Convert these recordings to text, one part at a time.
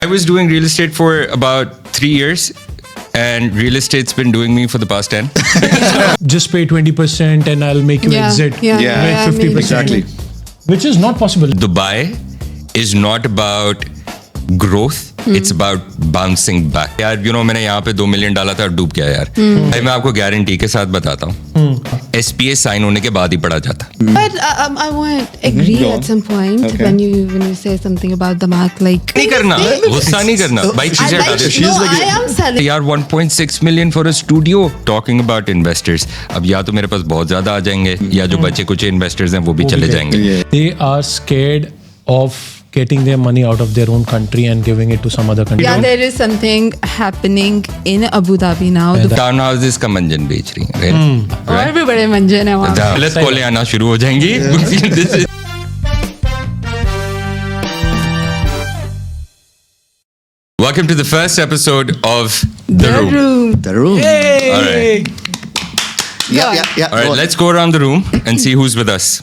I was doing real estate for about 3 years, and real estate's been doing me for the past 10. Just pay 20% and I'll make you exit with 50%. Exactly. Which is not possible. Dubai is not about growth, it's about bouncing back. यार, you know, मैंने यहाँ पे 2 million डाला था और डूब गया यार. भाई मैं आपको गारंटी के साथ बताता हूँ. SPA साइन होने के बाद ही पड़ा जाता. But I want to agree at some point when you say something about the mark, like नहीं करना, गुस्सा नहीं करना. भाई चीजें हटा दे. no, I am selling. यार 1.6 million for a studio. Talking about investors. अब या तो मेरे पास बहुत ज्यादा आ जाएंगे, या जो बचे कुछ investors हैं वो भी चले जाएंगे. They are scared of getting their money out of their own country and giving it to some other country. Yeah, there is something happening in Abu Dhabi now. Town houses का मंजन बेच रही हैं. और भी बड़े मंजन है वहाँ. गलत कॉलें आना शुरू हो जाएंगी. This is- Welcome to the first episode of The Room. The room. All right. Yeah. All right, let's go around the room and see who's with us.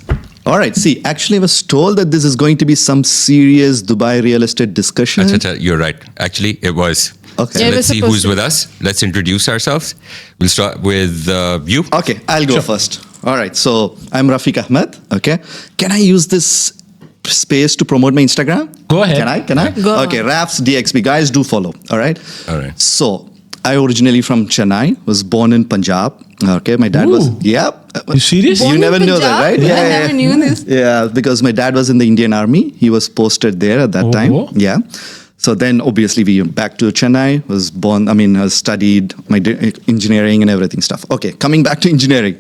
All right. See, actually, I was told that this is going to be some serious Dubai real estate discussion. Acha, you're right. Actually, it was. Okay. So Yeah, it let's was see supposed who's to. with us. Let's introduce ourselves. We'll start with you. Okay, I'll go first. All right. So I'm Rafiq Ahmed. Okay. Can I use this space to promote my Instagram? Go ahead. Can I? Go Okay. on. Rafs DXB. Guys, do follow. All right. All right. So I originally from Chennai. Was born in Punjab. Okay. My dad was. Ooh. Yeah. You serious? You Born in never knew that, Punjab? right? I never knew this. Yeah, because my dad was in the Indian Army. He was posted there at that Oh. time. Yeah. So then obviously we went back to Chennai, was born, studied my engineering and everything stuff. Okay, coming back to engineering.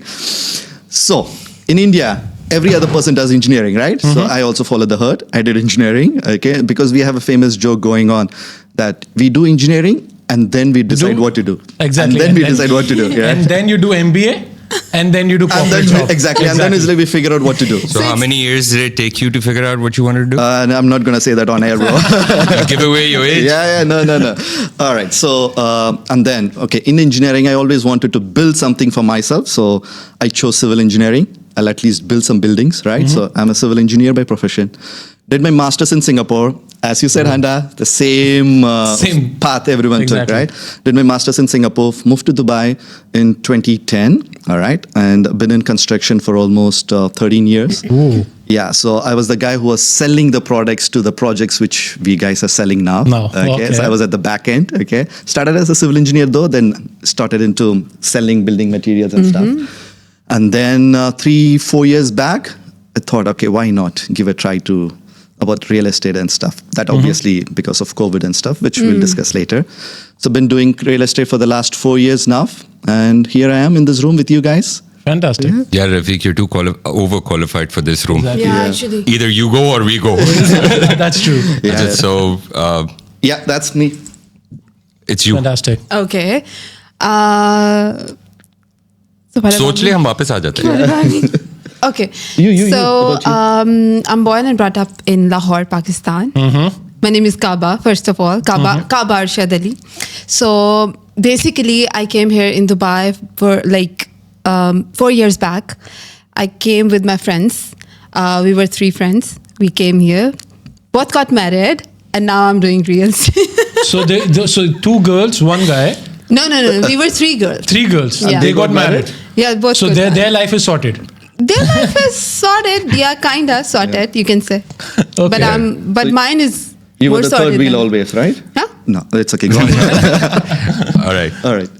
So in India, every other person does engineering, right? So I also followed the herd. I did engineering, okay? Because we have a famous joke going on that we do engineering and then we decide what to do. Exactly. And then we decide what to do. Yeah. And then you do MBA and then you do And corporate then job. exactly. And then it's like we figure out what to do. So how many years did it take you to figure out what you wanted to do? And I'm not gonna say that on air, bro. Give away your age. Yeah, no. All right. So, and then, okay, in engineering, I always wanted to build something for myself. So I chose civil engineering. I'll at least build some buildings, right? So I'm a civil engineer by profession. Did my master's in Singapore. As you said, Handa, the same path everyone took, Exactly. right? Did my master's in Singapore, moved to Dubai in 2010, all right? And been in construction for almost 13 years. Ooh. Yeah, so I was the guy who was selling the products to the projects which we guys are selling now. Okay. So I was at the back end. Okay, started as a civil engineer though, then started into selling building materials and stuff. And then 3-4 years back, I thought, okay, why not give a try to about real estate and stuff. That obviously because of COVID and stuff, which we'll discuss later. So been doing real estate for the last 4 years now, and here I am in this room with you guys. Fantastic. Yeah, Rafiq, you're too overqualified for this room. Exactly. Yeah, actually. Either you go or we go. That's true. Yeah. So Yeah, that's me. it's you. Fantastic. Okay. So सोच ले हम वापस आ जाते हैं. Okay. You, So about you? I'm born and brought up in Lahore, Pakistan. My name is Kaaba, first of all. Kaaba Arshad Ali. So basically, I came here in Dubai for like 4 years back. I came with my friends. We were 3 friends. We came here. Both got married, and now I'm doing real estate. So so 2 girls, 1 guy, No. We were 3 girls. 3 girls. Yeah. They got married. Yeah, both. So got married. their life is sorted. Their life is sorted. Yeah, kinda sorted, you can say. Okay. But mine is You more were the sorted third wheel than- always, right? Huh? No, it's okay. Go on. All right. All right.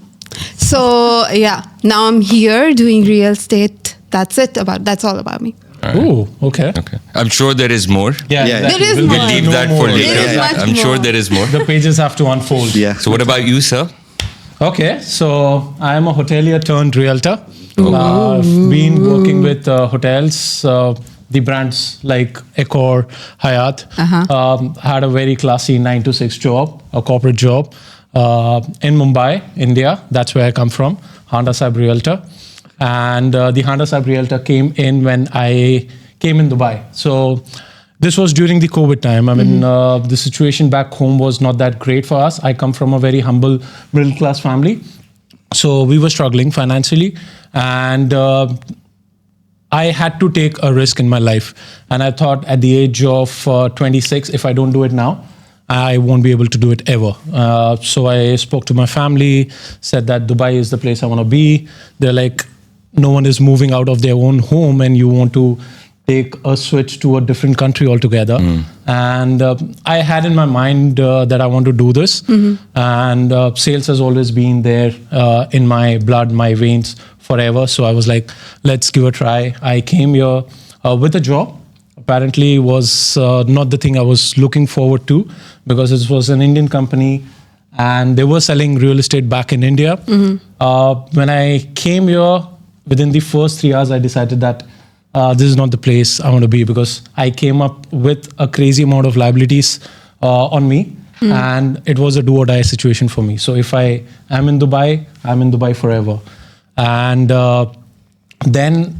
So yeah, now I'm here doing real estate. That's all about me. Oh, okay. Okay. I'm sure there is more. Yeah. exactly. There is We'll more. We'll leave know that more. for later. There is much I'm sure more. there is more. The pages have to unfold. Yeah. So what about you, sir? Okay, so I am a hotelier turned realtor. I've been working with hotels, the brands like Accor, Hyatt. Had a very classy 9 to 6 job, a corporate job in Mumbai, India. That's where I come from, Handa Sahib Realtor. And the Handa Sahib Realtor came in when I came in Dubai. So this was during the COVID time. I mean, the situation back home was not that great for us. I come from a very humble middle class family. So we were struggling financially. And I had to take a risk in my life. And I thought at the age of 26, if I don't do it now, I won't be able to do it ever. So I spoke to my family, said that Dubai is the place I want to be. They're like, no one is moving out of their own home and you want to take a switch to a different country altogether. And I had in my mind that I want to do this. And sales has always been there in my blood, my veins forever. So I was like, let's give a try. I came here with a job. Apparently it was not the thing I was looking forward to, because it was an Indian company and they were selling real estate back in India. When I came here, within the first 3 hours, I decided that this is not the place I want to be, because I came up with a crazy amount of liabilities on me, and it was a do or die situation for me. So if I am in Dubai, I'm in Dubai forever. And then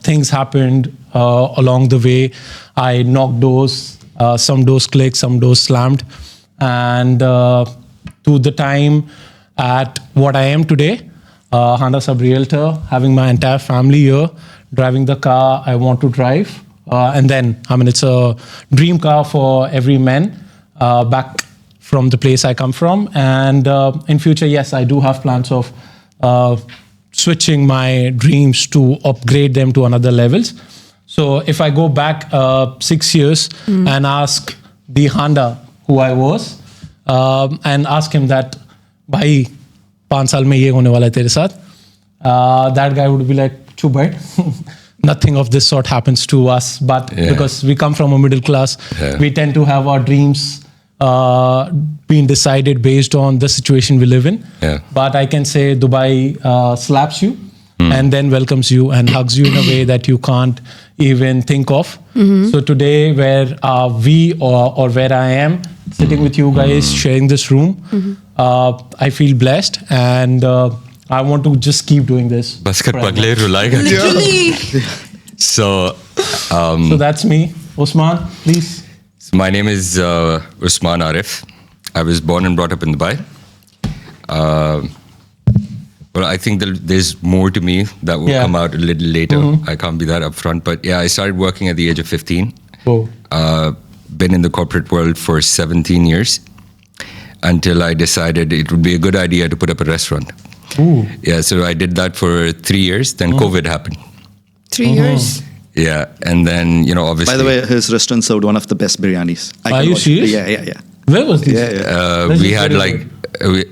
things happened along the way. I knocked doors, some doors clicked, some doors slammed. And to the time at what I am today, Honda Sub Realtor, having my entire family here, driving the car I want to drive. And then, I mean, it's a dream car for every man back from the place I come from. And in future, yes, I do have plans of switching my dreams to upgrade them to another levels. So if I go back 6 years and ask the Honda who I was, and ask him that, bhai, 5 saal mein ye hone wala hai tere saath, that guy would be like, too bad. Nothing of this sort happens to us. But because we come from a middle class, we tend to have our dreams being decided based on the situation we live in. But I can say Dubai slaps you and then welcomes you and hugs you in a way that you can't even think of. So today, where we or where I am sitting with you guys, sharing this room, I feel blessed, and I want to just keep doing this. Literally. So that's me. Usman, please. My name is Usman Arif. I was born and brought up in Dubai. Well, I think there's more to me that will come out a little later. I can't be that upfront. But yeah, I started working at the age of 15. Been in the corporate world for 17 years until I decided it would be a good idea to put up a restaurant. Yeah, so I did that for 3 years. Then COVID happened. 3 years. Yeah, and then, obviously... By the way, his restaurant served one of the best biryanis. Are you serious? Yeah. Where was this? We had like...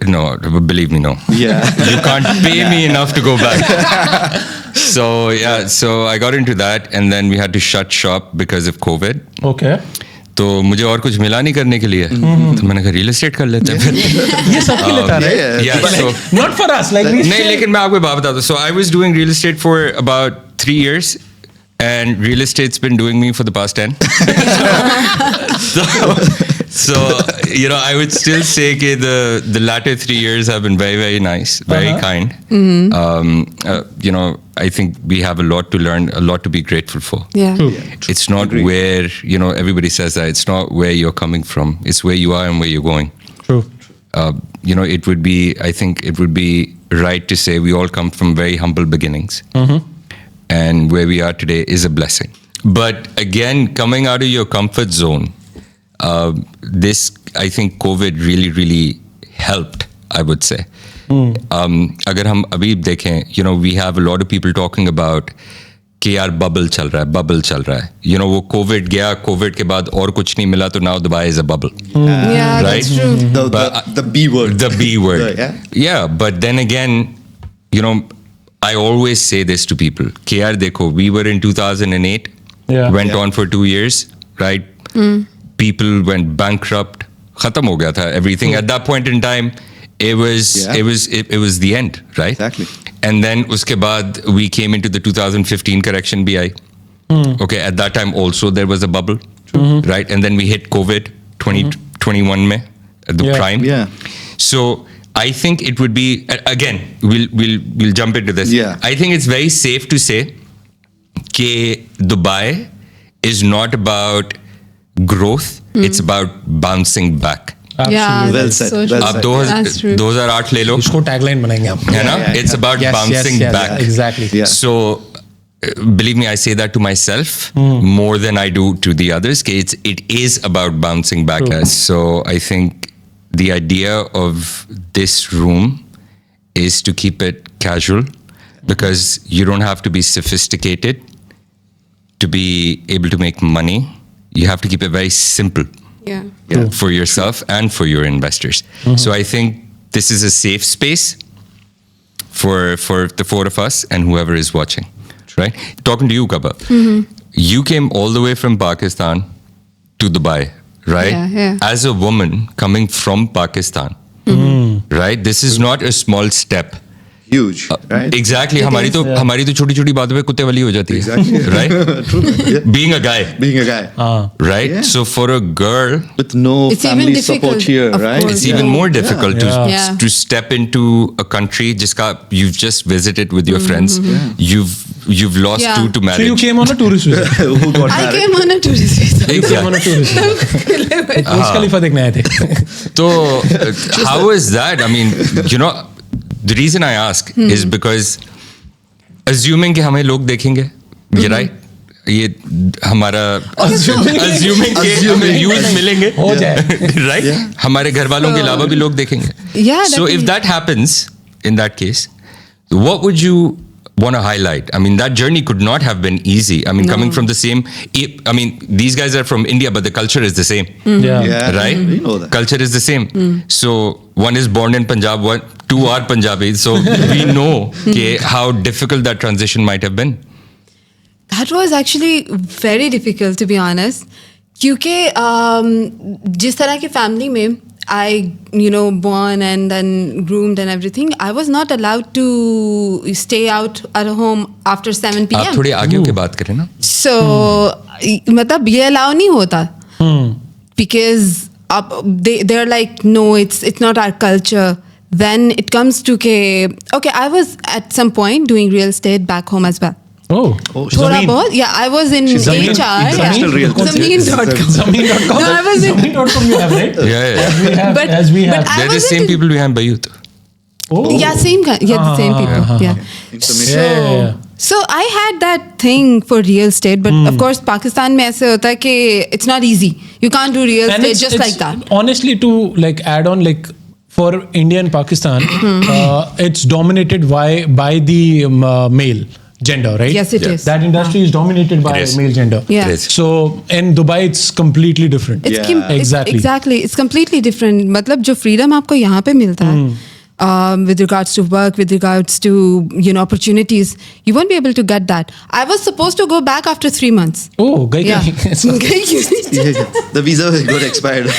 no, believe me, no. Yeah. You can't pay me enough to go back. So I got into that, and then we had to shut shop because of COVID. Okay. तो मुझे और कुछ मिला नहीं करने के लिए, तो मैंने कहा रियल एस्टेट कर लेते हैं फिर. ये सबके लिए था, right? Yeah, so not for us, like नहीं, लेकिन मैं आपको बात बताता हूँ. So I was doing real estate for about 3 years, and real estate's been doing me for the past 10. So I would still say that the latter 3 years have been very, very nice, very kind. I think we have a lot to learn, a lot to be grateful for. Yeah. It's not where, everybody says that, it's not where you're coming from. It's where you are and where you're going. True. I think it would be right to say we all come from very humble beginnings. And where we are today is a blessing. But again, coming out of your comfort zone, I think COVID really, really helped, I would say. अगर हम अभी देखें, we have a lot of people talking about कि यार bubble चल रहा है. वो COVID गया, COVID के बाद और कुछ नहीं मिला, तो now Dubai is a bubble. Yeah, right? that's true. The B word. The B word. Yeah, but then again, I always say this to people. कि यार देखो, we were in 2008, went on for 2 years, right? People went bankrupt. Khatam ho gaya tha everything. At that point in time, it was the end, right? Exactly. And then uske baad we came into the 2015 correction BI. Okay, at that time also there was a bubble, right? And then we hit COVID 2021 mein, at the prime. Yeah. So I think it would be, again, we'll jump into this. Yeah. I think it's very safe to say that Dubai is not about growth, it's about bouncing back. Yeah, Well that's said, so well true. said. अब That's true. 2008 ले लो, इसको tagline बनाएंगे हम. है ना? It's about bouncing back. Exactly. Yeah. So believe me, I say that to myself more than I do to the others. It is about bouncing back. So I think the idea of this room is to keep it casual, because you don't have to be sophisticated to be able to make money. You have to keep it very simple Yeah. for yourself and for your investors. So I think this is a safe space for the four of us and whoever is watching, right? Talking to you, Kaba, you came all the way from Pakistan to Dubai, right? Yeah. As a woman coming from Pakistan, right? This is not a small step. Huge, right? Exactly. It हमारी is, तो हमारी तो छोटी छोटी बातों पे कुत्ते वाली हो जाती है, Exactly. right? True. Yeah. Being a guy, Being a guy right? Yeah. So for a girl, with no It's even family difficult, support here, of right? course. it's even more difficult Yeah. to step into a country jiska you've just visited with your friends. You've lost Yeah. two to So you marriage. came on a tourist visa. Who got I married? came on a tourist visa. You came on a tourist visa. Burj Khalifa देखने आए थे. So how is that? I mean, the reason I ask is because assuming कि हमें लोग देखेंगे, you right? ये हमारा assuming कि हमें views मिलेंगे, हो जाए. right? हमारे घर वालों के अलावा भी लोग देखेंगे. Yeah, So if definitely. that happens, in that case, what would you want to highlight? I mean, that journey could not have been easy. I mean, coming from the same, I mean, these guys are from India, but the culture is the same, Yeah. Yeah, right? We know that. Culture is the same. So one is born in Punjab, two are Punjabi. So we know how difficult that transition might have been. That was actually very difficult, to be honest. क्योंकि जिस तरह की family में I, born and then groomed and everything, I was not allowed to stay out at home after 7 p.m. आप थोड़ी आगे होके बात करें ना. So, मतलब ये allow नहीं होता. Because they're like, no, it's not our culture. Then it comes to okay, I was at some point doing real estate back home as well. Oh. थोड़ा बहुत, yeah, I was in Zameen, HR. international real estate. Zameen.com. Zameen.com. No, I was in. Zameen.com you have, right? Yeah. But- As we but have. I They're the wasn't same in- people behind Bayut. Oh. Yeah, the same people. Yeah. Information. Yeah. So I had that thing for real estate, but of course Pakistan में ऐसे होता है कि it's not easy. You can't do real And estate just like that. Honestly, to like add on, like for India and Pakistan, it's dominated by the male gender, right? Yes, it is. That industry is dominated by It is. male gender. Yeah. It is. So in Dubai, it's completely different. It's Yeah. Exactly. It's completely different. मतलब जो freedom आपको यहाँ पे मिलता है, with regards to work, with regards to opportunities, you won't be able to get that. I was supposed to go back after 3 months. Oh, गई Yeah. कहीं. Yeah. The visa got expired.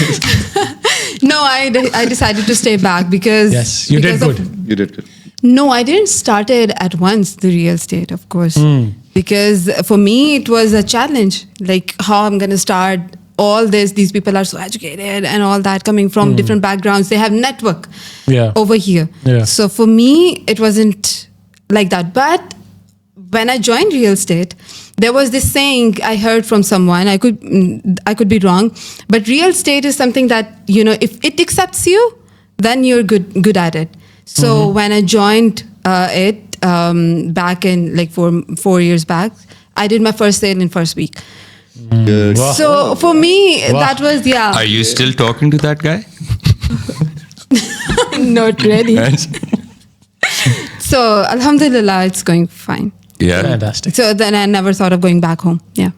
No, I decided to stay back because Yes, you did because of- You did good. No, I didn't start it at once, the real estate, of course. Because for me, it was a challenge. Like, how I'm going to start all this. These people are so educated and all that, coming from different backgrounds. They have network Yeah. over here. Yeah. So for me, it wasn't like that. But when I joined real estate, there was this saying I heard from someone. I could be wrong, but real estate is something that if it accepts you, then you're good at it. So when I joined it back in like 4 years back, I did my first sale in first week. Good. Wow. So for me, Wow. that was Are you still talking to that guy? not really. So alhamdulillah, it's going fine. Yeah. Fantastic. So then I never thought of going back home. Yeah.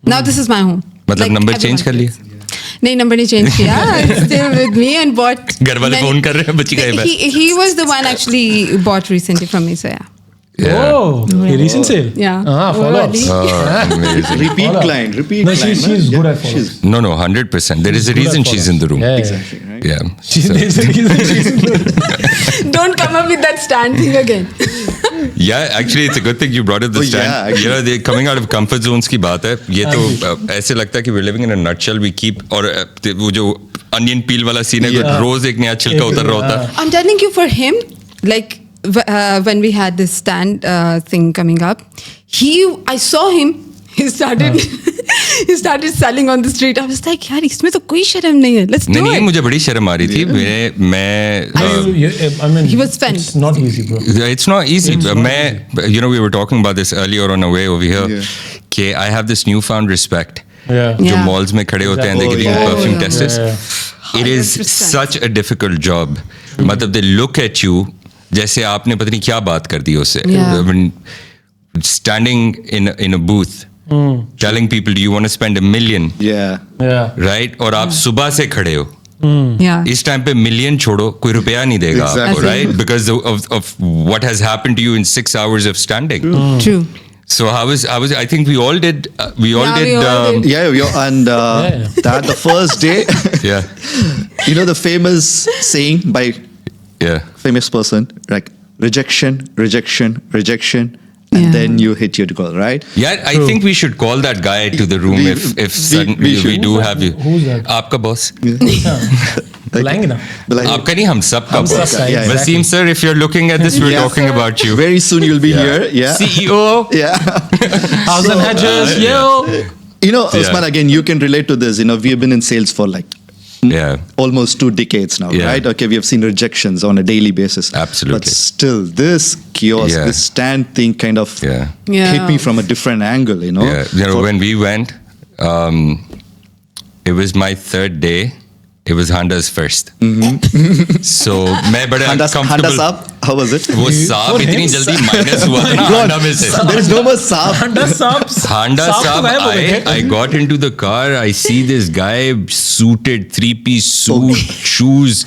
Now this is my home. मतलब number change कर everyone लिया? thinks. नहीं, number नहीं change किया. It's still with me and bought. घर वाले many- phone कर रहे हैं, बच्ची का ही बात. He was the one actually bought recently from me. So yeah. Yeah. Oh, a recent sale. Yeah. Follow-ups. Already. Oh, amazing. Repeat Follow-up. client. Repeat No, client. she's right? good Yeah, at follow-up. she's- No, 100%. There is a Good reason at she's in the room. Yeah. Exactly, right? Yeah. She's So- there's a reason she's in the room. Don't come up with that stand thing again. Yeah, actually, it's a good thing you brought it this Oh, yeah, time. actually. They're coming out of comfort zones की बात है. ये तो ऐसे लगता है कि we're living in a nutshell. We keep और वो जो onion peel वाला scene है, Yeah. रोज एक नया छिलका उतर रहा होता है. I'm telling you, for him, like when we had this stand thing coming up, I saw him. he started selling on the street. I was like, यार इसमें तो कोई शर्म नहीं है. Let's do नहीं it. मुझे बड़ी शर्म आ रही थी मैं I mean, He was fun. It's not easy, bro. it's not easy. It's not मैं you know we were talking about this earlier on our way over here. Yeah. कि I have this newfound respect. Yeah. जो Yeah. malls में खड़े होते हैं, they give you yeah. perfume Oh, yeah. testers. Yeah. It is 100%. such a difficult job. मतलब they look at you जैसे आपने पता नहीं क्या बात कर दी उससे. Yeah. I mean, standing in a booth, telling people, do you want to spend $1 million, Yeah. Yeah. right? और आप सुबह से खड़े हो. Yeah. इस टाइम पे मिलियन छोड़ो कोई रुपया नहीं देगा आपको, Exactly. right? Because of what has happened to you in 6 hours of standing. True. So I think we all did. We all Yeah, did. we all did. Yeah, and Yeah. that the first day, Yeah, you know the famous saying by yeah. famous person, like rejection, rejection, rejection, and Yeah. then you hit your goal, right? Yeah, I think we should call that guy to the room if suddenly we should. do have you. Who's that? आपका boss. बुलाएंगे ना. Like, आपका नहीं हम सब का हम सब boss. का, yeah, Wasim sir, if you're looking at this, we're Yeah. talking about you. very soon you'll be here. Yeah. CEO. Yeah. House and Hedges, yo. You know, Yeah. Usman, again, you can relate to this. You know, we have been in sales for like Yeah. almost 2 decades now, Yeah. right? Okay, we have seen rejections on a daily basis. Absolutely. But still, this kiosk, Yeah. this stand thing kind of Yeah. Yeah. hit me from a different angle, you know? Yeah, you know, For- when we went, it was my third day. It was Handa's first. So मैं बड़े Handa uncomfortable. Saab, how was it? वो साहब For इतनी him, जल्दी minus हुआ था ना हांडा में से. There is no more Saab. Handa Saab. Handa Saab तो साहब, गायब हो गए थे. I got into the car. I see this guy suited, 3-piece suit, shoes.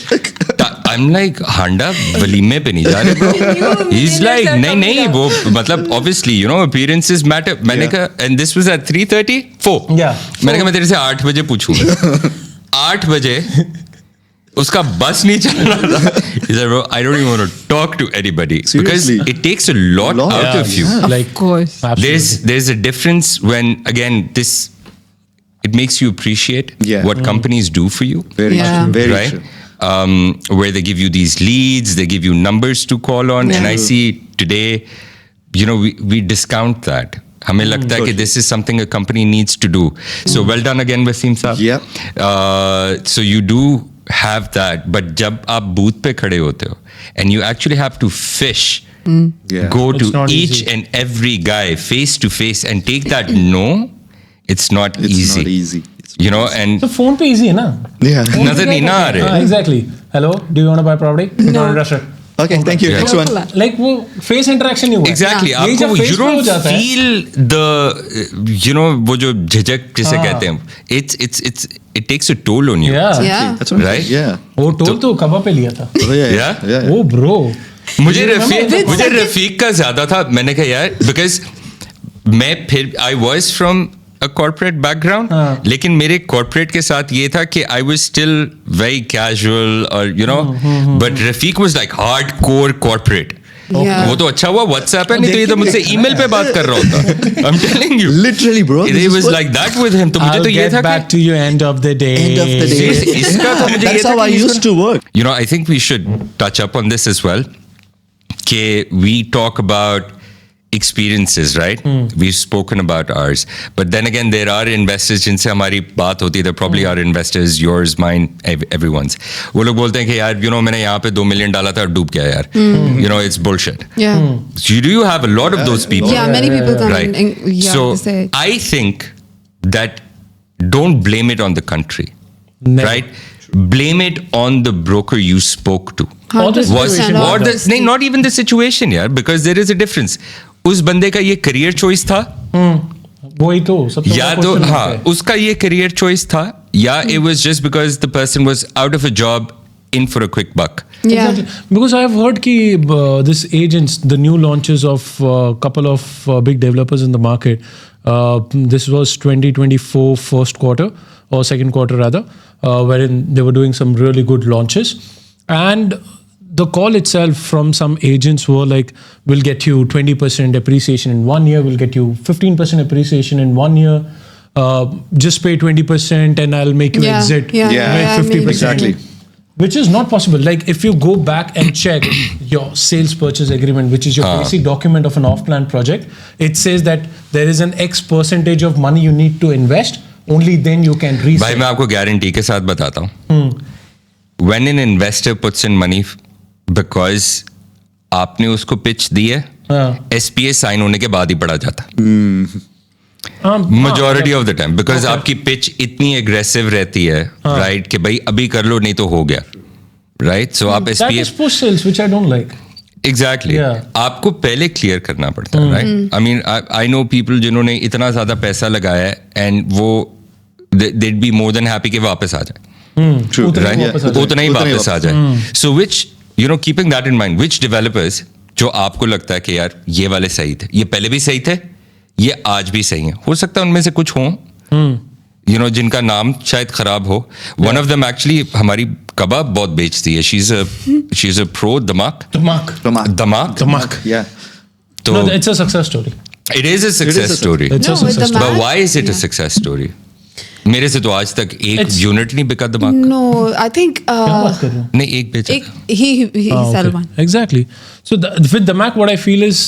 I'm like, Handa वलीमे पे नहीं जा रहे bro. He's millionaires like, are नहीं coming नहीं up. वो मतलब obviously you know appearances matter. मैंने Yeah. कहा and this was at 3:30, 4. Yeah. मैंने कहा मैं तेरे से 8 बजे पूछूंगा. 8 बजे उसका बस नहीं चल रहा था. He said, bro, I don't even want to talk to anybody because Seriously? it takes a lot Lot. out Yeah, of you. yeah. Of Like, course. absolutely. There's a difference when again this it makes you appreciate Yeah. what companies do for you, Very Yeah. true. Very right? true. Where they give you these leads, they give you numbers to call on, and I Yeah. see today, you know, we discount that. हमें लगता है कि this is something a company needs to do. So well done again, Wasim saab. Yeah. So you do have that, but जब आप booth पे खड़े होते हो, and you actually have to fish, Yeah. go It's to not each easy. and every guy face to face and take that no, it's not It's easy. not easy. It's You know, and तो phone पे easy है ना. Yeah. नजर नहीं ना आ रहे. Exactly. Hello, do you want to buy property? No. Not interested. Okay, thank you. Yeah. Next one. Like वो face interaction नहीं हुआ. Exactly. यही जब आपको face you पे हो don't जाता है. feel the you know वो जो झिझक जिसे हाँ. कहते हैं. It takes a toll on you. Yeah. Yeah. That's what I'm Right? saying. Yeah. वो टोल तो कबा पे लिया था. Oh, yeah. Yeah? Yeah. Oh bro. मुझे With second- रफीक का ज्यादा था. मैंने कहा यार because मैं फिर I was from a corporate background, हाँ. लेकिन मेरे corporate के साथ ये था कि I was still very casual or you know, but Rafiq was like hardcore corporate. Yeah. वो तो अच्छा हुआ WhatsApp है, नहीं तो ये तो मुझसे email पे बात कर रहा होता. I'm telling you. Literally, bro. It this is was what- like that with him. तो मुझे I'll तो ये get था back कि to you end of the day. End of the day. इसका तो मुझे ये That's था how I कि used to work. You know, I think we should touch up on this as well. Okay, we talk about experiences, right? We've spoken about ours. But then again, there are investors जिनसे हमारी बात होती है. There probably are investors, yours, mine, everyone's. वो लोग बोलते हैं कि यार, you know, मैंने यहाँ पे $2 million डाला था और डूब गया यार. You know, it's bullshit. Yeah. So do you have a lot of those people? Yeah, many people come Right. and yeah, So they say. I think that don't blame it on the country, Never. right? Blame it on the broker you spoke to. Or the 100% Was situation or of the नहीं, not even the situation यार, because there is a difference. उस बंदे का ये career choice था, वही तो सबसे या बड़ा तो question हाँ होता है. उसका ये career choice था, या it was just because the person was out of a job in for a quick buck. Yeah. Exactly. Because I've heard कि this agents, the new launches of couple of big developers in the market. This was 2024 first quarter or second quarter rather, wherein they were doing some really good launches, and the call itself from some agents were like, "We'll get you 20% appreciation in 1 year. We'll get you 15% appreciation in 1 year. Just pay 20% and I'll make you Yeah, exit yeah, Yeah, with yeah, 50%." Exactly. Which is not possible. Like if you go back and check your sales purchase agreement, which is your basic document of an off-plan project, it says that there is an X percentage of money you need to invest. Only then you can resell. भाई मैं आपको guarantee के साथ बताता हूँ. When an investor puts in money because आपने उसको pitch दी है, SPA साइन होने के बाद ही पड़ा जाता है. Majority of the time, because आपकी पिच इतनी एग्रेसिव रहती है, राइट, कि भाई अभी कर लो नहीं तो हो गया, राइट. सो आप That is push sales, which I don't like. Exactly Yeah. आपको पहले क्लियर करना पड़ता है, right. I mean I know people जिन्होंने इतना ज्यादा पैसा लगाया है एंड वो they'd be more than happy कि वापस आ जाए, True. उतना ही right? वापस आ जाए. उतना ही वापस आ जाए. So which, you know, keeping that in mind, which developers जो आपको लगता है कि यार ये वाले सही थे, ये पहले भी सही थे, ये आज भी सही है, हो सकता है उनमें से कुछ हों, you know, जिनका नाम शायद खराब हो. One of them actually हमारी कबाब बहुत बेचती है. She's a pro Damak. Damak. Yeah. तो No, it's a success story. it is a success story. It's a No, with success the story. But Damak, why is it a yeah. success story? मेरे से तो आज तक एक It's- unit नहीं बिका दमाग. No, I think क्या बात कर रहे हो? नहीं, एक बेचा. he Ah, sell okay. one. Exactly. So with the Mac, what I feel is,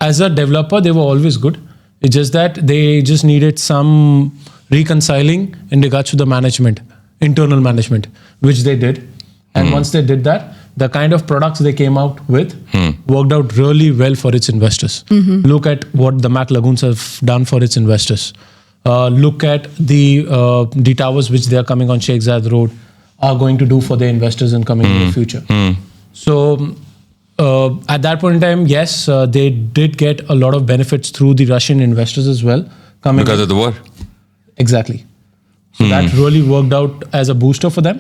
as a developer, they were always good. It's just that they just needed some reconciling in regards to the management, internal management, which they did. And once they did that, the kind of products they came out with worked out really well for its investors. Look at what the Mac Lagoons have done for its investors. Look at the towers which they are coming on Sheikh Zayed Road are going to do for their investors in coming in the future. So at that point in time, yes, they did get a lot of benefits through the Russian investors as well. Coming Because in. of the war. Exactly. So that really worked out as a booster for them.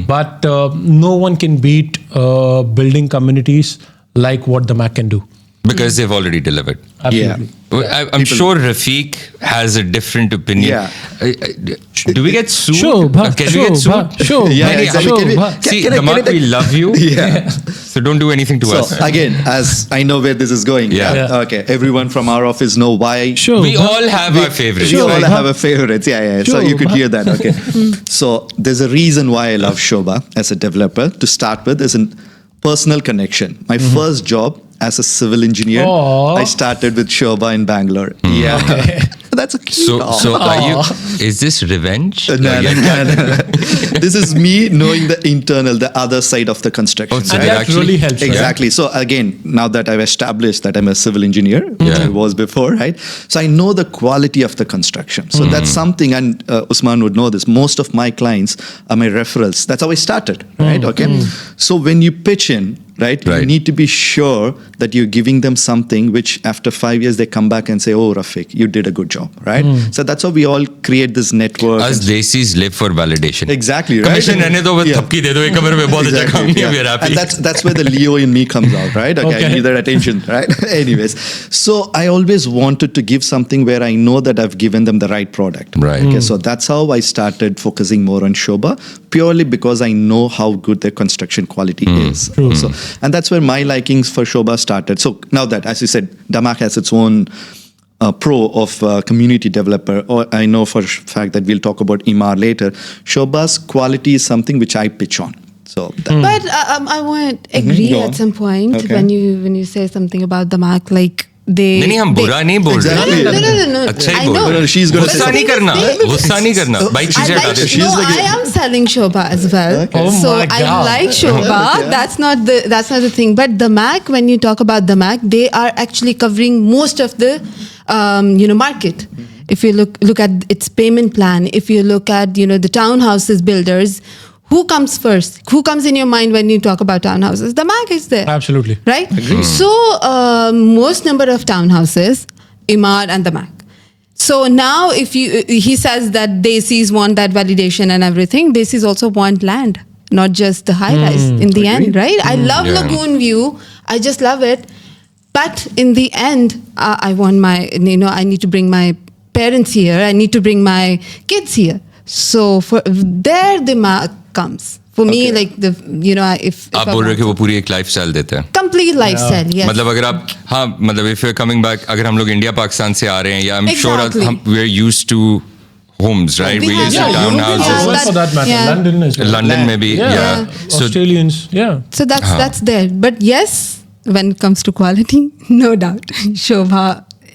But no one can beat building communities like what the Mac can do. Because they've already delivered. Absolutely. I'm sure Rafiq has a different opinion. Yeah. Do we get sued? Sure, bha, Can we sure, get sued? bha, sure. Yeah, नहीं, exactly. हम- Can we- bha. See, can I- Damak, can I- we love you. Yeah. So don't do anything to us. So again, as I know where this is going. Yeah. Yeah. Okay. Everyone from our office know why. Sure. We bha. all have our favorites. We Sure, all bha. have a favorite. Yeah. So Sure, you could bha. hear that. Okay. So there's a reason why I love Shobha as a developer. To start with, is a personal connection. My first job as a civil engineer, Aw. I started with Shobha in Bangalore. Yeah. That's a cute. So are you? Is this revenge? No, Or no, you're- no. This is me knowing the internal, the other side of the construction. Oh, so And it that actually- really helps. right? Exactly. So again, now that I've established that I'm a civil engineer, which Yeah. I was before, right? So I know the quality of the construction. So that's something, and Usman would know this. Most of my clients are my referrals. That's how I started, right? Okay. So when you pitch in, right, you Right. need to be sure that you're giving them something which after 5 years they come back and say, oh, Rafiq, you did a good job, right? So that's how we all create this network. Us and- desis live for validation. Exactly, right? Commission रहने दो, बस Yeah. थपकी दे दो, एक कमरे में बहुत अच्छा काम किया, we are happy. And that's where the Leo in me comes out, right? Okay, I Okay. need that attention, right? Anyways, so I always wanted to give something where I know that I've given them the right product. Right. Okay, so that's how I started focusing more on Shobha, purely because I know how good their construction quality is. So, and that's where my likings for Shobha started. So now that, as you said, Damak has its own pro of community developer, or I know for a fact that we'll talk about Imar later. Shobha's quality is something which I pitch on. So that, But I won't agree Go on. at some point Okay. when you say something about the Mac, like they. नहीं हम बुरा नहीं बोल रहे. Exactly. No. अच्छा ही I बोल know. रहे. No, she's gonna गुस्सा say नहीं करना. something. गुस्सा नहीं करना. भाई I चीजें हटा like, they. She's no, like I am selling Shobha as well. Okay. Oh so my I God. like Shobha. That's not the thing. But the Mac, when you talk about the Mac, they are actually covering most of the market. If you look at its payment plan, if you look at the townhouses builders, who comes first? Who comes in your mind when you talk about townhouses? The Mac is there. Absolutely. Right? So, most number of townhouses, Imar and the Mac. So now he says that Desis want that validation and everything, Desis also want land, not just the high rise in the end, right? I love Yeah. Lagoon View. I just love it. But in the end, I want I need to bring my parents here. I need to bring my kids here. So for there the Mac comes. For me, Okay. like if आप I बोल रहे हो want कि वो पूरी एक lifestyle देते हैं. complete lifestyle, yes. मतलब अगर आप if you're coming back, अगर हम लोग इंडिया पाकिस्तान से आ रहे हैं, या I'm sure Exactly. we're used to homes, right? We We have used that. to Yeah, townhouses. yeah, Well, for that matter, yeah. London as well. London maybe, yeah. So Australians, yeah. So that's there. But yes, when it comes to quality, no doubt, Shobha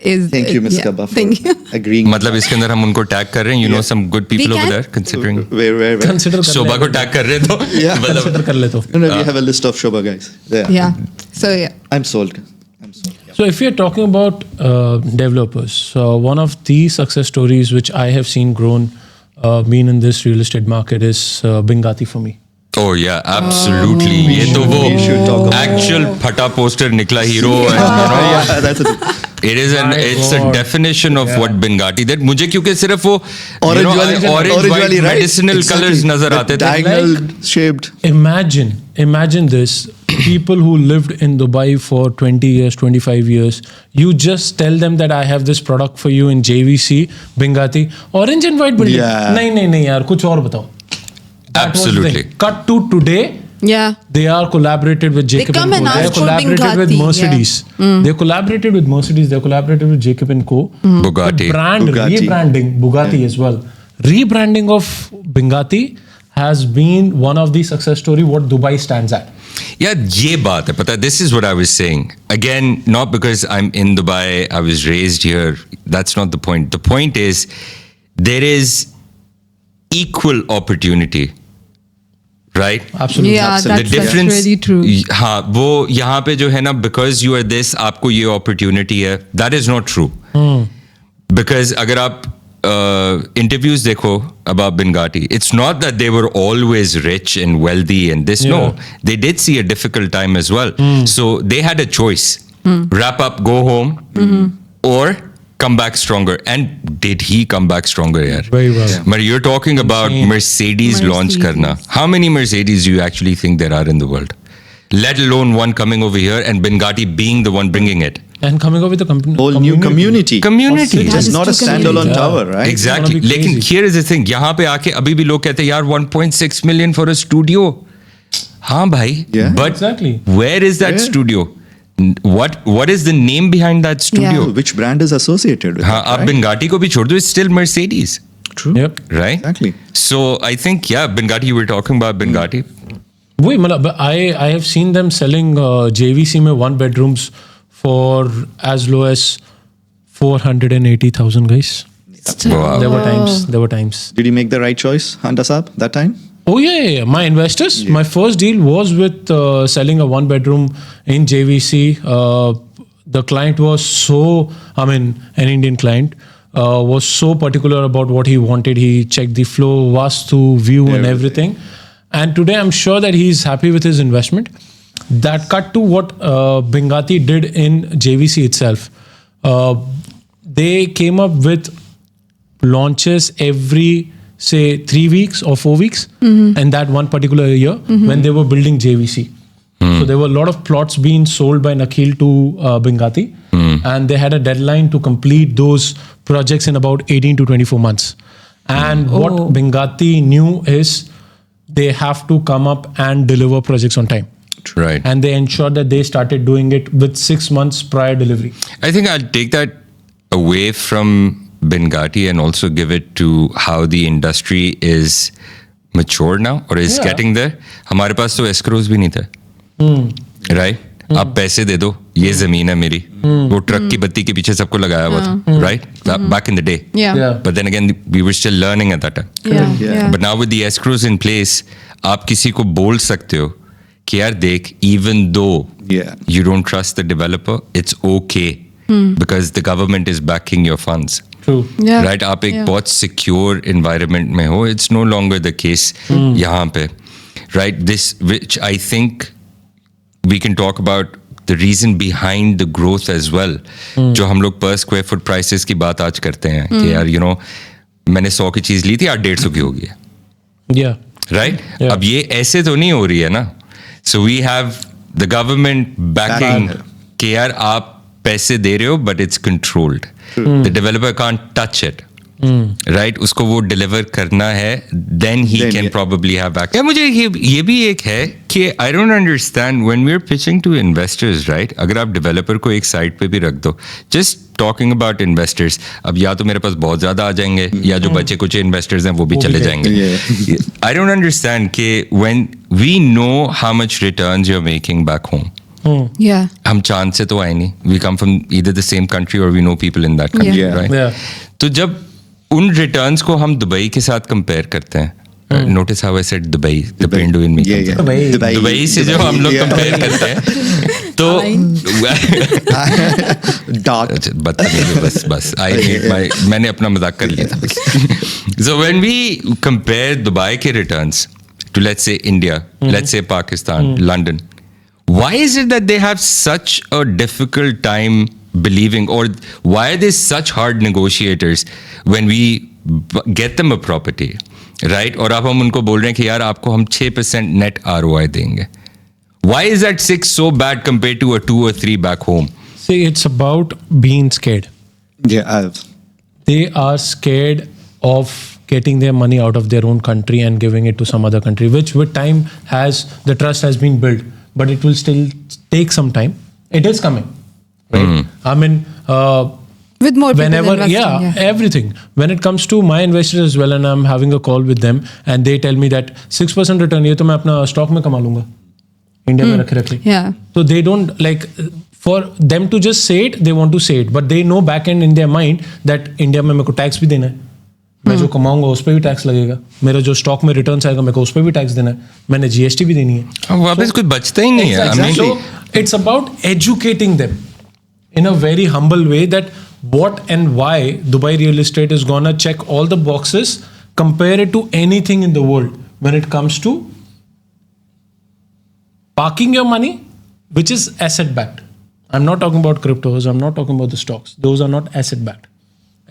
is. Thank you, Ms. yeah, Kaba, for Thank you. agreeing. मतलब इसके अंदर हम उनको tag कर रहे हैं, you know some good people We over can. there considering. Where? Consider कर शोभा ले- को टैग कर रहे हैं तो Yeah. मतलब consider कर ले तो. No, we have a list of Shobha guys. There. Yeah. So yeah. I'm sold. So if you're talking about developers, one of the success stories which I have seen grown, been in this real estate market is Bingati for me. Oh yeah, absolutely. ये तो वो We should talk about actual फटा poster निकला hero and you know Yeah, that's it. it is My it's a God. definition of what Bengati did. मुझे क्योंकि सिर्फ वो Orange orange orange white वाली, right? medicinal Exactly. colors नजर The आते थे. diagonal shaped. Imagine this. People who lived in Dubai for 20 years, 25 years, you just tell them that I have this product for you in JVC, Bengati, orange and white building. Yeah. नहीं यार, कुछ और बताओ. That was the Absolutely. thing. Cut to today. Yeah. They are collaborated with Jacob come and and Co. They are ask for collaborated with Bengati, Mercedes. They collaborated with Mercedes. They collaborated with Jacob and Co. Bugatti. But brand Bugatti. rebranding, Bugatti as well. Rebranding of Bengati has been one of the success story what Dubai stands at. Yeah, ये बात है पता है. This is what I was saying. Again, not because I'm in Dubai, I was raised here. That's not the point. The point is there is equal opportunity. Right? Absolutely. Yeah, Absolutely. that's really true. हाँ वो यहाँ पे जो है ना because you are this आपको ये opportunity है, that is not true. Because अगर आप interviews देखो about Bengati, it's not that they were always rich and wealthy and this. No, they did see a difficult time as well. So they had a choice: wrap up, go home, or come back stronger. And did he come back stronger? Yeah. Very well. Yeah. But you're talking about Mercedes launch karna. How many Mercedes do you actually think there are in the world? Let alone one coming over here and Bengati being the one bringing it. And coming up with a Whole new community. Community. It is not a standalone tower, right? Exactly. It's gonna be लेकिन crazy. here is the thing. यहाँ पे आके अभी भी लोग कहते हैं यार 1.6 million for a studio. हाँ भाई. Yeah. But Exactly. where is that Yeah. studio? What is the name behind that studio? Yeah. Which brand is associated with हाँ it, आप right? Bengati को भी छोड़ दो. It's still Mercedes, True. Yep. right? Exactly. So I think Bengati. You were talking about Bengati. वही मतलब I have seen them selling JVC में 1 bedrooms for as low as 480,000 guys. Wow. There were times. Did you make the right choice, Handa Saab, that time? Oh yeah. My investors. My first deal was with selling a 1 bedroom in JVC. The client was an Indian client was so particular about what he wanted. He checked the flow, vastu, view, and everything. And today, I'm sure that he's happy with his investment. That cut to what Bengati did in JVC itself. They came up with launches every say 3 weeks or 4 weeks and that one particular year when they were building JVC. So there were a lot of plots being sold by Nakhil to Bengati and they had a deadline to complete those projects in about 18 to 24 months. And what Bengati knew is they have to come up and deliver projects on time. Right. And they ensured that they started doing it with 6 months prior delivery. I think I'll take that away from Bengati and also give it to how the industry is mature now or is Yeah. getting there. हमारे पास तो escrows भी नहीं थे. Right? आप पैसे दे दो, ये जमीन है मेरी. वो ट्रक की बत्ती के पीछे सबको लगाया हुआ था. Right? Back in the day. Yeah. But then again, we were still learning at that time. Yeah. Yeah. Yeah. But now with the escrows in place, आप किसी को बोल सकते हो कि यार देख, even though Yeah. you don't trust the developer, it's okay because the government is backing your funds. True. Yeah. Right? आप एक Yeah. बहुत secure environment में हो. It's no longer the case यहाँ पे. Right? This, which I think we can talk about the reason behind the growth as well. जो हम लोग per square foot prices की बात आज करते हैं कि यार you know मैंने 100 की चीज ली थी आज 150 की होगी. Yeah. Right? Yeah. अब ये ऐसे तो नहीं हो रही है ना. So we have the government backing कि यार आप पैसे दे रहे हो but it's controlled. The developer can't touch it. Right, उसको वो डिलीवर करना है, देन ही Then, can yeah. probably have back. Yeah, मुझे ये भी एक है कि I don't understand when we are pitching to investors, right, अगर आप डेवलपर को एक साइड पे भी रख दो, जस्ट टॉकिंग अबाउट इन्वेस्टर्स, अब या तो मेरे पास बहुत ज्यादा आ जाएंगे या जो बचे कुछ इन्वेस्टर्स हैं वो भी चले जाएंगे. आई डोंट अंडरस्टैंड कि when we know how much returns you are making back home, Yeah. हम चांद से तो आए नहीं, we come from either the same country और we know people in that country, Yeah. Right. Yeah. तो जब उन रिटर्न्स को हम दुबई के साथ कंपेयर करते हैं, notice how I said Dubai, the pendu in me, Dubai से जो हम लोग कंपेयर करते हैं तो Dark. बस आई नीड माय, मैंने अपना मजाक कर लिया था. So when we compare Dubai के returns to let's say India, let's say Pakistan, London, why is it that they have such a difficult time believing, or why are they such hard negotiators when we get them a property, right? और अब हम उनको बोल रहे हैं कि यार आपको हम 6% net ROI देंगे. Why is that 6 so bad compared to a 2 or 3 back home? See, it's about being scared. Yeah, I've. They are scared of getting their money out of their own country and giving it to some other country, which with time the trust has been built, but it will still take some time. It is coming, right? I mean, With more people whenever, investing, everything. When it comes to my investors as well, and I'm having a call with them, and they tell me that 6% return, ये तो मैं अपना stock में कमा लूँगा, India में रख के. Yeah. So they don't like, for them to just say it, they want to say it, but they know back end in their mind that India में मेरे को टैक्स भी देना है, मैं जो कमाऊंगा उस पर भी टैक्स लगेगा, मेरा जो स्टॉक में रिटर्न्स आएगा मेरे को उस पर भी टैक्स देना है, मैंने जीएसटी भी देनी है. वापस कुछ बचता ही नहीं है. I mean, So it's about educating them in a very humble way that what and why Dubai real estate is gonna check all the boxes, compare it to anything in the world when it comes to parking your money, which is asset backed. I'm not talking about cryptos, I'm not talking about the stocks. Those are not asset backed.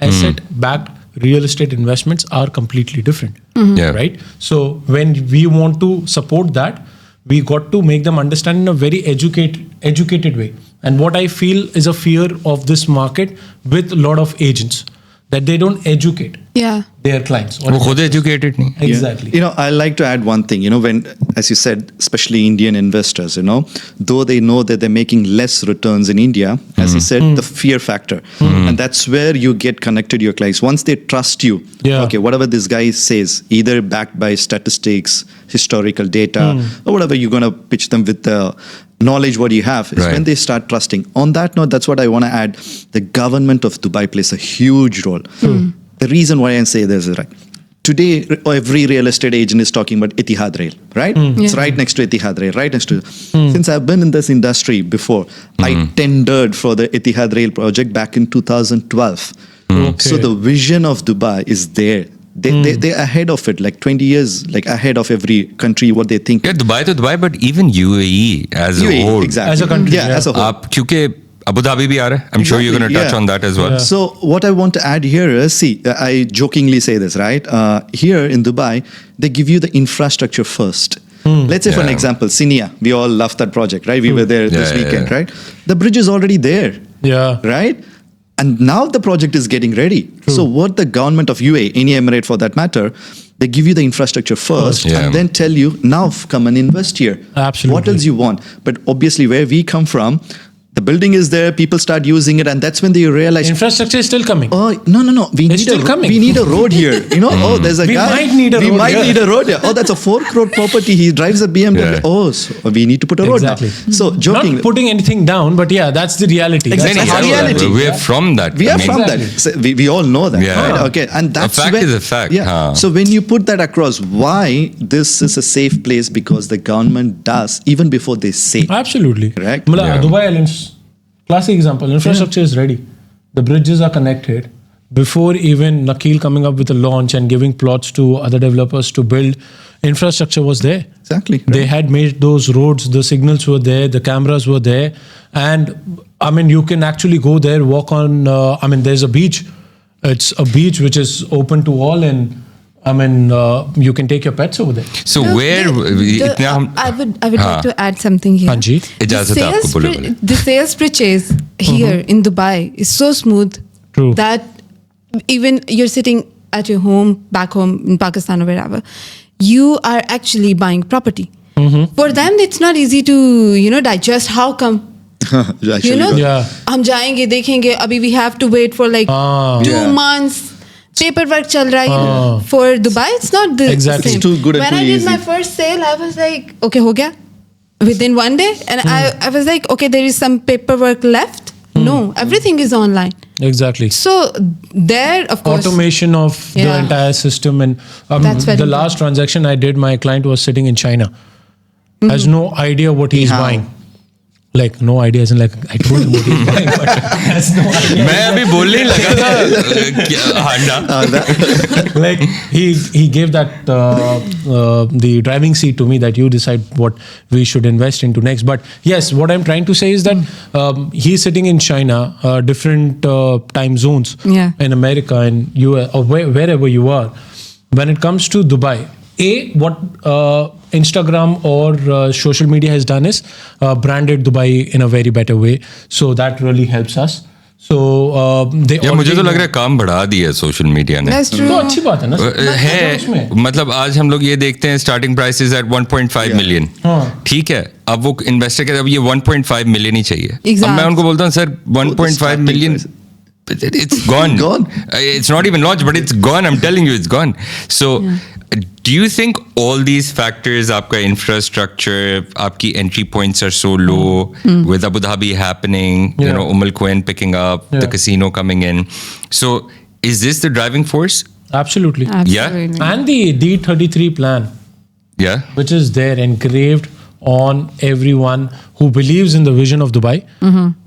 Asset backed real estate investments are completely different. Yeah. Right? So when we want to support that, we got to make them understand in a very educated way. And what I feel is a fear of this market with a lot of agents, that they don't educate Yeah. their clients. वो खुद educated नहीं. Exactly. You know, I like to add one thing. You know, when, as you said, especially Indian investors, you know, though they know that they're making less returns in India, as you said, the fear factor, and that's where you get connected to your clients. Once they trust you, Yeah. okay, whatever this guy says, either backed by statistics, historical data, or whatever you're going to pitch them with the knowledge what you have, is Right. when they start trusting. On that note, that's what I want to add. The government of Dubai plays a huge role. The reason why I say this is right. Today, every real estate agent is talking about Etihad Rail, right? It's right next to Etihad Rail, right next to. Since I've been in this industry before, I tendered for the Etihad Rail project back in 2012. So the vision of Dubai is there. They're ahead of it, like 20 years, like ahead of every country, what they think. Yeah, Dubai to Dubai, but even UAE as a UAE, whole. exactly. As a country, yeah, yeah. as a whole. आप क्योंकि Abu Dhabi भी आ रहा है. I'm sure you're going to touch Yeah. on that as well. Yeah. So what I want to add here is, see, I jokingly say this, right? Here in Dubai, they give you the infrastructure first. Let's say, for an Yeah. example, Cinia, we all love that project, right? We were there this Yeah, weekend, yeah. right? The bridge is already there, Yeah. right? And now the project is getting ready. So what the government of UAE, any emirate for that matter, they give you the infrastructure first Yeah. and then tell you, now come and invest here. Absolutely. What else you want? But obviously where we come from, the building is there, people start using it, and that's when they realize, Infrastructure is still coming. oh, no. We It's still coming. We need a road here. You know, oh, there's a We guy. might need a we road might here. need a road here. Oh, that's a 4 crore property. He drives a BMW. Yeah. Oh, so we need to put a road Exactly. now. So joking. Not putting anything down, but yeah, that's the reality. Exactly. That's That's the reality. We're from that. We I are mean, from Exactly. that. So we all know that. Yeah. Right? Okay. And that's fact when, is a fact. Yeah. Huh. So when you put that across, why this is a safe place, because the government does even before they say. Absolutely. Correct. मतलब Yeah. Dubai Islands, classic example. Infrastructure is ready. The bridges are connected. Before even Nakil coming up with a launch and giving plots to other developers to build, infrastructure was there. Exactly. They had made those roads, the signals were there, the cameras were there. And I mean, you can actually go there, walk on, there's a beach. It's a beach which is open to all, and you can take your pets over there. So where इतना हम I would like to add something here. हाँ जी. इजाजत The आपको sales बोले. the sales purchase here in Dubai is so smooth True. that even you're sitting at your home, back home in Pakistan or wherever, you are actually buying property. For them, it's not easy to, digest. How come? Actually, You know? Yeah. हम जाएंगे देखेंगे अभी we have to wait for like 2 Yeah. months. Paperwork चल रहा है for Dubai. It's not the Exactly. same. It's too good and When too I did easy. my first sale, I was like, okay, हो गया within 1 day, and I was like, okay, there is some paperwork left. No, everything is online. Exactly. So there, of course, Automation of the Yeah. entire system, and That's very the last transaction I did, my client was sitting in China, has no idea what he's How? buying. Like no idea, isn't like I told him what he's buying, but has no idea. मैं अभी बोलने ही लगा था हांडा Like he gave that the driving seat to me that you decide what we should invest into next. But yes, what I'm trying to say is that he's sitting in China, different time zones Yeah. in America and US or wherever you are. When it comes to Dubai, what Instagram or social media has done is branded Dubai in a very better way. So that really helps us. So they या मुझे तो already लग रहा है काम बढ़ा दिया है सोशल मीडिया ने that's true. तो अच्छी बात है ना है उसमें। मतलब आज हम लोग ये देखते हैं starting price is at 1.5 million हाँ। ठीक है अब वो इन्वेस्टर के अब ये 1.5 मिलियन ही चाहिए अब Exact. मैं उनको बोलता हूँ sir 1.5 starting million price. it's gone. Gone. It's not even launched, but it's gone. I'm telling you, it's gone. So, do you think all these factors, आपका infrastructure, आपकी entry points are so low, with Abu Dhabi happening, you Yeah. know, Quwain picking up, the Yeah. casino coming in. So, is this the driving force? Absolutely. Absolutely. And the D33 plan, Yeah. which is there engraved on everyone who believes in the vision of Dubai.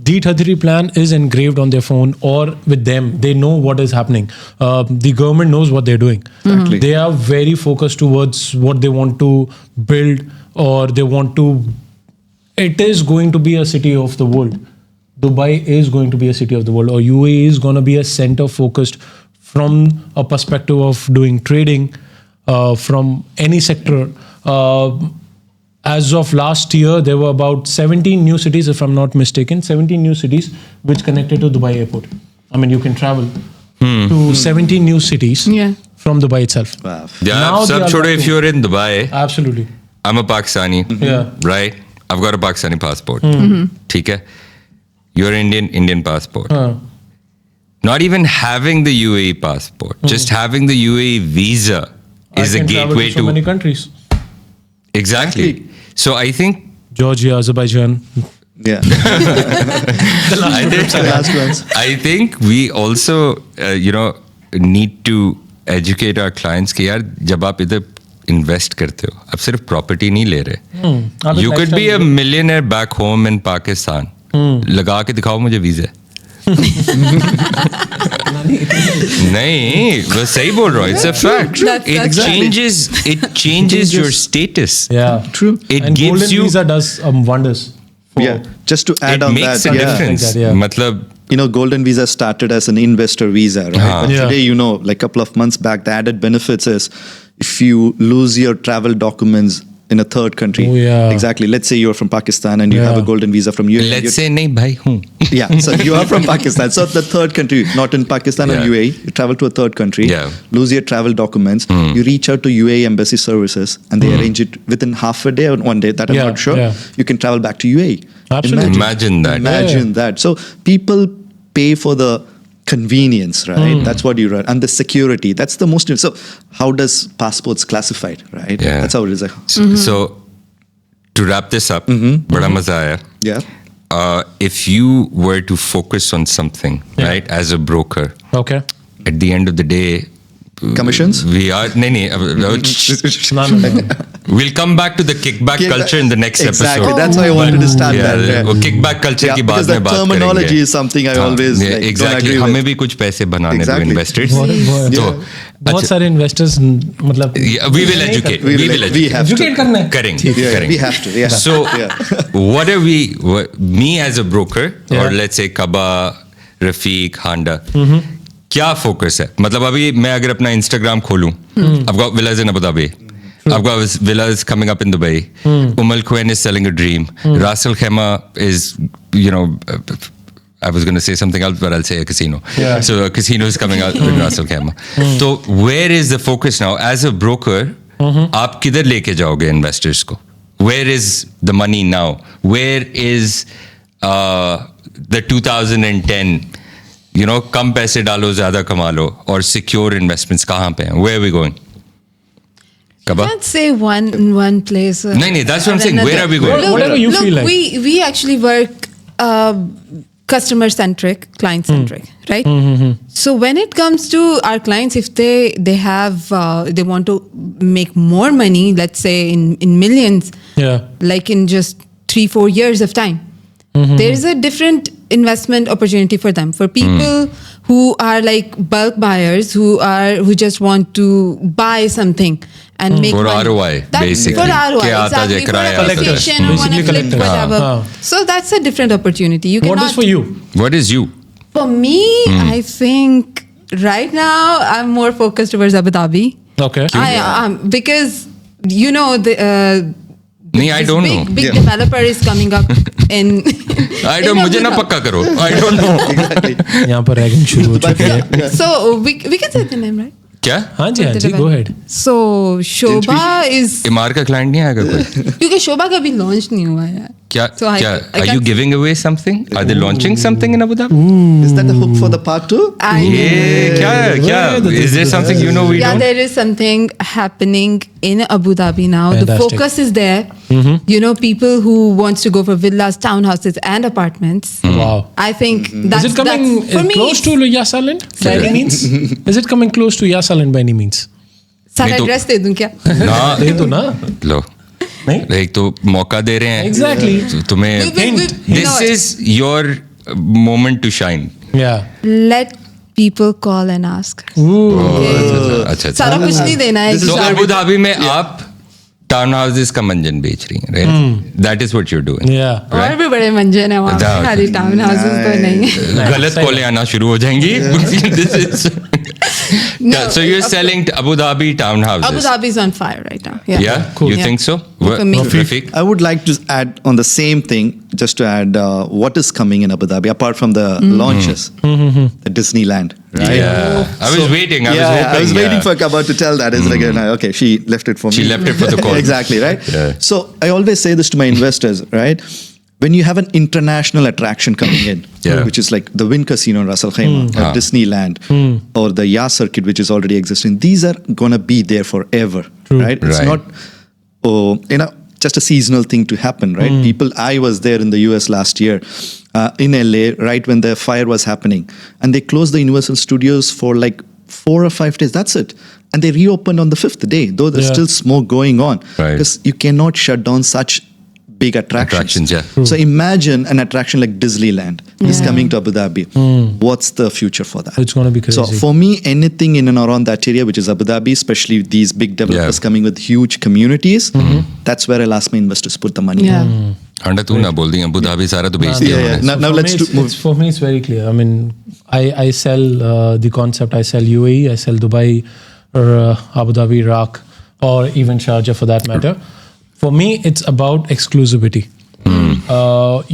D33 plan is engraved on their phone or with them. They know what is happening. The government knows what they're doing. Exactly. They are very focused towards what they want to build, or they want to. It is going to be a city of the world. Dubai is going to be a city of the world, or UAE is going to be a center focused from a perspective of doing trading from any sector. As of last year, there were about 17 new cities, if I'm not mistaken, 17 new cities which connected to Dubai airport. I mean, you can travel to 17 new cities Yeah. from Dubai itself. Wow. Yeah. Now they Sab are छोड़ो, if looking- you're in Dubai, Absolutely. I'm a Pakistani. Yeah. Right? I've got a Pakistani passport. ठीक है? You're Indian passport. Not even having the UAE passport, just having the UAE visa is I a can travel gateway to so many countries. Exactly. So I think Georgia, Azerbaijan. Yeah. The last ones. I think we also need to educate our clients कि यार जब आप इधर invest करते हो आप सिर्फ property नहीं ले रहे आप एक you could be a lifestyle millionaire back home in Pakistan लगा के दिखाओ मुझे वीजा नहीं वो सही बोल रहा हूँ it's a fact That's it changes your status Yeah. True. it And gives Golden you Visa does wonders. For, Yeah. Just to add it on makes that, a yeah. difference Like that, yeah. मतलब Golden Visa started as an investor visa, right? Uh-huh. But Yeah. today, like a couple of months back, the added benefits is if you lose your travel documents in a third country. Oh, yeah. Exactly. Let's say you're from Pakistan and you have a Yeah. golden visa from UAE. let's say नहीं भाई हूँ Yeah, so you are from Pakistan. So the third country, not in Pakistan Yeah. or UAE, you travel to a third country, Yeah. lose your travel documents, you reach out to UAE Embassy Services and they arrange it within half a day or 1 day, that I'm Yeah, not sure. yeah. You can travel back to UAE. Absolutely. Imagine that. Imagine that. So people pay for the convenience, right? That's what you run. And the security, that's the most. So how does passports classified, right? Yeah. That's how it is. So to wrap this up बड़ा मजा आया Yeah. if you were to focus on something right as a broker Okay. at the end of the day Commissions? we are नहीं No. we'll come back to the kickback culture in the next Exactly. episode That's why I wanted to start yeah, that. Yeah. वो kickback culture Yeah, की because बाद the में बात terminology करेंगे is something I हाँ, always yeah, don't exactly agree हमें with. भी कुछ पैसे बनाने दो Exactly. investors बहुत तो बहुत सारे इन्वेस्टर्स मतलब yeah, we will educate We we will- will we educate have to. Educate करना है करेंगे Yeah, करेंगे we have to. Yeah. So, Yeah. what are me as a broker, or Yeah. let's say Kaba, Rafiq, Handa, क्या focus है? मतलब अभी मैं अगर अपना इंस्टाग्राम खोलूं, I've got villas in Abu Dhabi. I've got villas coming up in Dubai. Quwain is selling a dream. Ras Al Khaimah is, I was going to say something else, but I'll say a casino. Yeah. So a casino is coming out with Ras Al Khaimah. So where is the focus now? As a broker, आप किधर लेके जाओगे investors को? Where is the money now? Where is the 2010? कम पैसे डालो ज़्यादा कमा लो और secure investments कहाँ पे हैं? Where are we going? Kaba? Can't say one place. No, that's what I'm saying. Where are we going? Whatever you feel like. We actually work customer centric, client centric, right? So when it comes to our clients, if they have they want to make more money, let's say in millions, Yeah. like in just 3-4 years of time, there is a different investment opportunity for them. For people who are like bulk buyers, who just want to buy something and make For money. ROI, basically. For ROI, क्या आता exactly. जाए, For किराया आता जाए। appreciation, want to Basically flip collectors. whatever. हाँ. So that's a different opportunity. You What cannot. is for you? What is you? For me, I think right now I'm more focused towards Abu Dhabi. Okay. Because the. नहीं, I this don't know. big Yeah. developer is coming up in. I don't. in मुझे Abu ना Dhabi. पक्का करो. I don't know. Exactly. यहाँ पर ragging शुरू हो चुकी है. So we can say the name, right? क्या? हाँ जी, go ahead. So Shobha is इमार का क्लाइंट नहीं आएगा कोई? क्योंकि शोभा का भी लॉन्च नहीं हुआ है. क्या? So I क्या? Are you can't- giving away something? Are they launching something in Abu Dhabi? Is that the hook for the part 2? ये क्या? Is there something you know we Yeah, don't? there is something happening in Abu Dhabi now. The Fantastic. focus is there. People who wants to go for villas, townhouses, and apartments. Wow. I think that's Is it coming that's, for me. close to Yas Island by any means? Is it coming close to Yas Island by any means? सारा नहीं तो- address दे दूं क्या? ना दे दो ना. लो. नहीं? एक तो मौका दे रहे हैं. Exactly. तुम्हें. This No, is your moment to shine. Yeah. let people call and ask. अच्छा. सारा कुछ नहीं देना है. This is तो where अबू धाबी में आप टाउन हाउसेस का मंजन बेच रही हैं, right? That is what you are doing. Yeah. और भी बड़े मंजन है वहाँ पे, That- खाली टाउन हाउसेस तो नहीं है. गलत कॉलें आना शुरू हो जाएंगी. This is No, so you're selling Abu Dhabi townhouses. Abu Dhabi is on fire right now. Yeah, Cool. you Yeah. think so? For me. Rafiq? I would like to add on the same thing, just to add what is coming in Abu Dhabi, apart from the launches, the Disneyland. Right? Yeah, I was waiting. I was Yeah, hoping. I was waiting yeah. for Kaba to tell that. It's like, okay, she left it for She me. left it for the call. Exactly, right? Yeah. So I always say this to my investors, right? When you have an international attraction coming in, Yeah. which is like the Wynn Casino in Ras Al Khaimah, or Ah. Disneyland, or the Yas Circuit, which is already existing, these are going to be there forever, right? It's Right. not, just a seasonal thing to happen, right? I was there in the US last year, in LA, right when the fire was happening, and they closed the Universal Studios for like 4 or 5 days. That's it. And they reopened on the 5th day, though there's Yeah. still smoke going on. Right. Because you cannot shut down such big attractions. Yeah. So imagine an attraction like Disneyland is Yeah. coming to Abu Dhabi. What's the future for that? It's gonna be crazy. So for me, anything in and around that area, which is Abu Dhabi, especially these big developers Yeah. coming with huge communities, that's where I'll ask my investors to put the money. Yeah. अंडा तू ना बोल दी. Abu Dhabi सारा तो बेच दिया Yeah, yeah. उन्होंने. Now For let's me, move. for me, it's very clear. I mean, I sell the concept. I sell UAE, I sell Dubai, or Abu Dhabi, Iraq, or even Sharjah for that matter. For me, it's about exclusivity.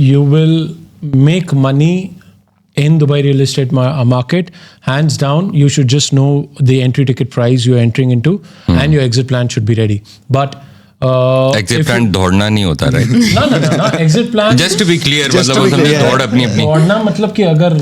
You will make money in Dubai real estate market. Hands down, you should just know the entry ticket price you're entering into, and your exit plan should be ready. But Exit plan दौड़ना नहीं होता, right? ना exit plan Just to be clear, Just मतलब to वो be समझे clear, दौड़ अपनी अपनी. दौड़ना मतलब कि अगर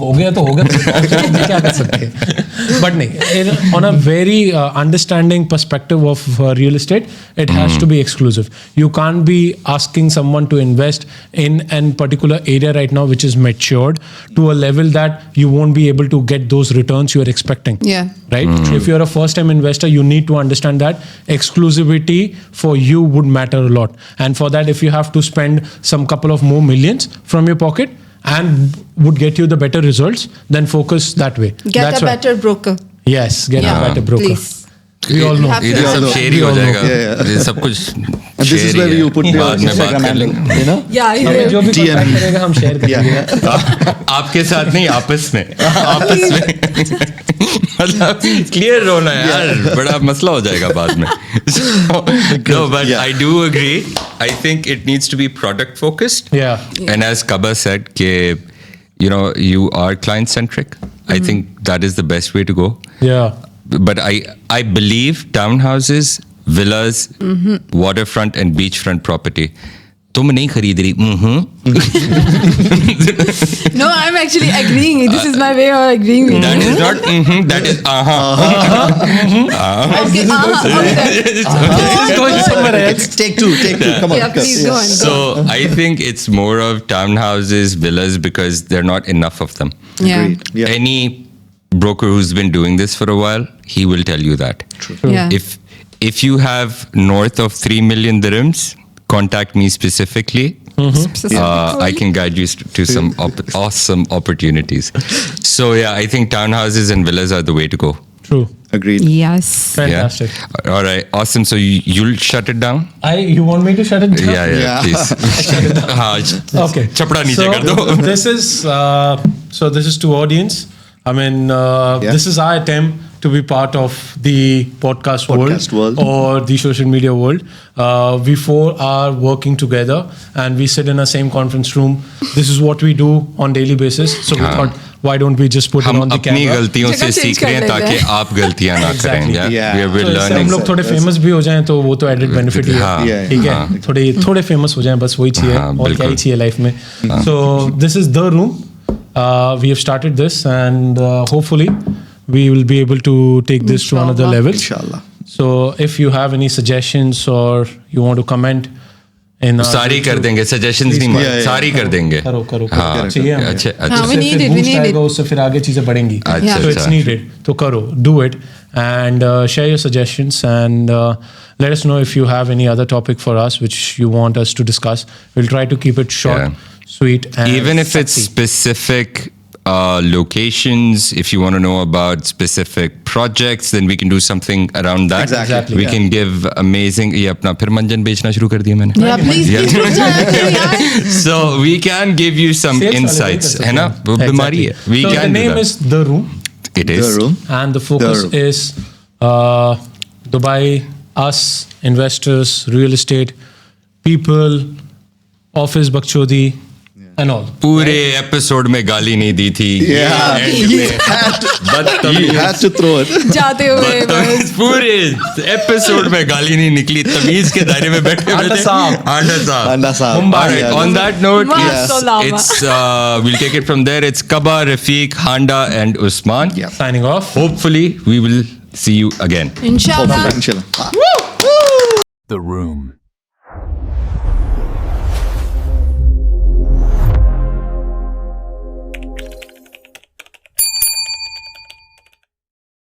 हो गया तो हो गया, तो क्या कर सकते हैं. But नहीं, on a very understanding perspective of real estate, it has to be exclusive. You can't be asking someone to invest in a particular area right now which is matured to a level that you won't be able to get those returns you are expecting. Yeah. Right? If you're a first time investor, you need to understand that exclusivity for you would matter a lot. And for that, if you have to spend some couple of more millions from your pocket and would get you the better results, then focus that way. Get That's a why- better broker. Yes, get Yeah. a better broker. Please. We all know. have to इधर know. सब share he We हो all know. जाएगा. Yeah. ये सब कुछ And this is share where he you है. put your बाद में बात Instagram कर handle, लेंगे. you know? Yeah. हमें जो भी TM. contact करेगा हम शेयर करेंगे. आपके साथ नहीं, आपस में. आपस में. मतलब क्लियर होना है यार, बड़ा मसला हो जाएगा बाद में. No, but Yeah. I do agree. I think it needs to be product focused. Yeah. And as Kaba said, कि you know, you are client centric. I think that is the best way to go. Yeah. But I believe townhouses, villas, waterfront and beachfront property. तुम नहीं खरीद रही. No, I'm actually agreeing. This is my way of agreeing with That you. is not. That is Okay, It's going somewhere else. Take two. Come on. Yeah, please go on. So I think it's more of townhouses, villas, because there are not enough of them. Yeah. Agreed. Yeah. Any broker who's been doing this for a while, he will tell you that. Yeah. If you have north of 3 million dirhams, contact me specifically. I can guide you to some awesome opportunities. So yeah, I think townhouses and villas are the way to go. True. Agreed. Yes. Fantastic. Yeah. All right. Awesome. So you'll shut it down? You want me to shut it down? Yeah. Please. Okay. Chapda niche kar do. So this is to audience. I mean, this is our attempt to be part of the podcast world or the social media world. We four are working together and we sit in the same conference room. This is what we do on daily basis. So we thought, why don't we just put it हम on the अपनी camera? गलतियों से जगह सीख change रहे हैं कर ताकि लेते हैं। आप गलतियां ना करें. Exactly. Yeah. We're तो इससे हम learning. लोग थोड़े फेमस भी हो जाएं तो वो तो एडेड बेनिफिट ही हाँ, है. ठीक है, थोड़े फेमस हो जाएं, बस वही चाहिए. हाँ, और क्या ही बिल्कुल. चाहिए लाइफ में. So this is the room. We have started this and hopefully we will be able to take this to another Inshallah. level. Inshallah. So if you have any suggestions or you want to comment in सारी कर देंगे. Suggestions नहीं मांगे. सारी कर देंगे. करो हाँ, चाहिए हमें. अच्छा हाँ, अच्छा. we उससे need फिर it, we boost need आएगा, it. उससे फिर आगे चीजें बढ़ेंगी. अच्छा, So it's अच्छा. needed. तो करो, do it and share your suggestions and let us know if you have any other topic for us which you want us to discuss. We'll try to keep it short, Yeah. sweet and Even if it's sexy. specific locations, if you want to know about specific projects, then we can do something around that. Exactly. We can give amazing. ये अपना फिर मंजन बेचना शुरू कर दिया मैंने. Yeah, please रुक जाना करो यार. So we can give you some Sales वाले insights, भी कर है ना? सकते वो हैं. बीमारी है. Exactly. We So the can do name that. is The Room It is. The room. and the focus The Room. is Dubai, us, investors, real estate, people, office bakchodi and all. पूरे episode में गाली नहीं दी थी. Yeah. End You में. had to throw it. जाते हुए बस. पूरे एपिसोड में गाली नहीं निकली. तमीज के दायरे में बैठे आंडा बैठे. साहब. आंडा साहब. Anda saab. Mumbai. All right. On that note, Maassalama. it's we'll take it from there. It's Kaba, Rafiq, Handa, and Usman. Yeah. Signing off. Hopefully, we will see you again. Inshallah. Inshallah. The Room.